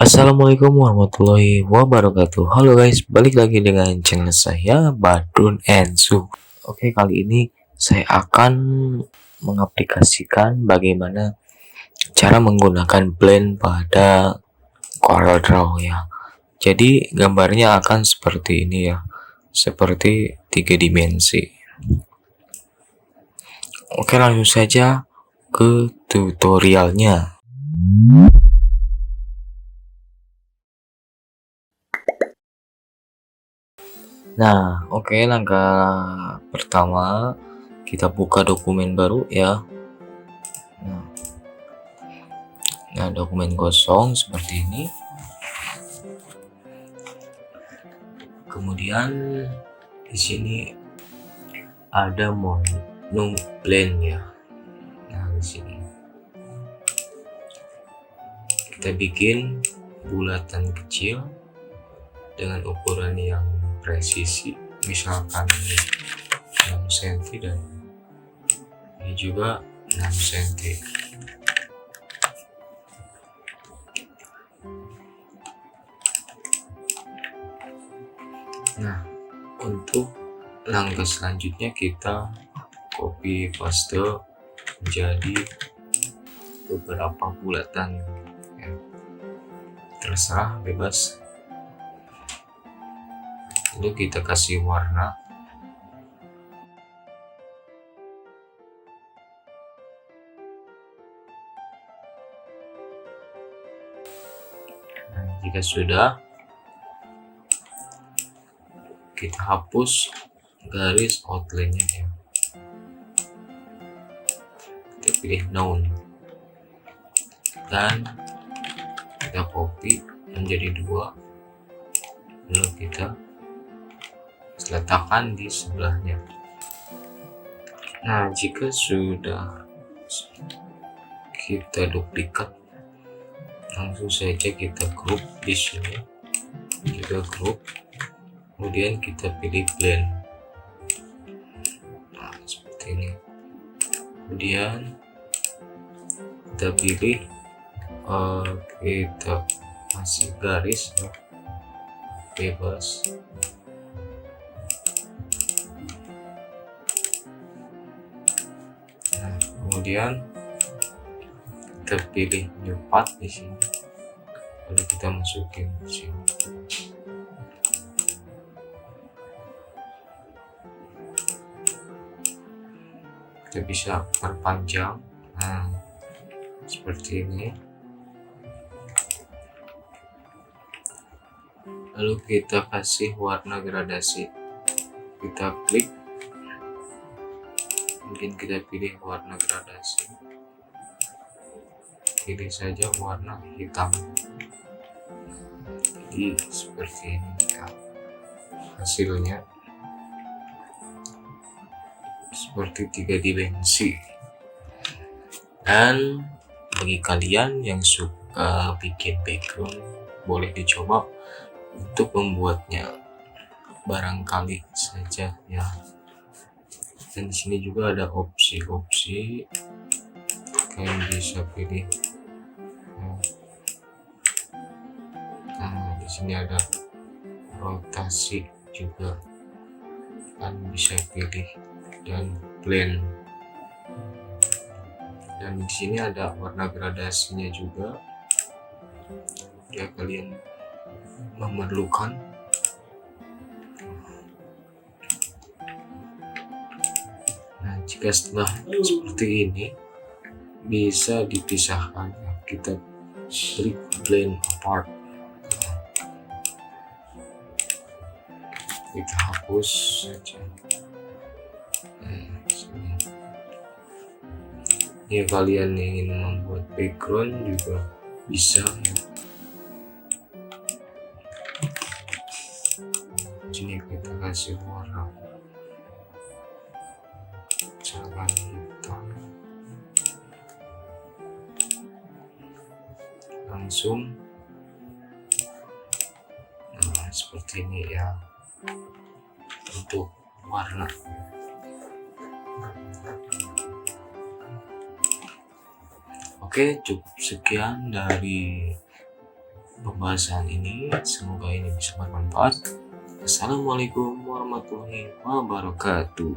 Assalamualaikum warahmatullahi wabarakatuh. Halo guys, balik lagi dengan channel saya Badrun Ensu. Oke, kali ini saya akan mengaplikasikan bagaimana cara menggunakan blend pada Corel Draw ya. Jadi gambarnya akan seperti ini ya, seperti 3 dimensi. Oke, langsung saja ke tutorialnya. Nah, oke, langkah pertama kita buka dokumen baru ya. Nah, dokumen kosong seperti ini. Kemudian di sini ada menu blend ya. Nah, di sini kita bikin bulatan kecil dengan ukuran yang presisi, misalkan 6 cm dan ini juga 6 cm. Nah, untuk langkah selanjutnya kita copy paste menjadi beberapa bulatan ya. Terserah, bebas. Lalu kita kasih warna. Nah, jika sudah, kita hapus garis outline-nya ya. Kita pilih none dan kita copy menjadi 2, lalu kita letakkan di sebelahnya. Nah, jika sudah kita duplikat, langsung saja kita group di sini, kita group, kemudian kita pilih blend. Nah, seperti ini. Kemudian kita pilih kita kasih garis ya, bebas. Nah, kemudian kita pilih new path di sini, lalu kita masukin di sini. Kita bisa perpanjang, nah seperti ini. Lalu kita kasih warna gradasi, kita klik, mungkin kita pilih warna gradasi, pilih saja warna hitam. Jadi seperti ini ya hasilnya, seperti 3 dimensi. Dan bagi kalian yang suka bikin background, boleh dicoba untuk membuatnya, barangkali saja ya. Dan di sini juga ada opsi-opsi, kalian bisa pilih. Nah, di sini ada rotasi juga, kalian bisa pilih, dan blend. Dan di sini ada warna gradasinya juga ya, kalian memerlukan. Nah, jika setelah seperti ini bisa dipisahkan ya, kita klik blend apart, kita hapus saja. Ya, kalian ingin membuat background juga bisa ya. Sini kita kasih warna jangan hitam, langsung. Nah, seperti ini ya untuk warna. Oke, cukup sekian dari pembahasan ini. Semoga ini bisa bermanfaat. Assalamualaikum warahmatullahi wabarakatuh.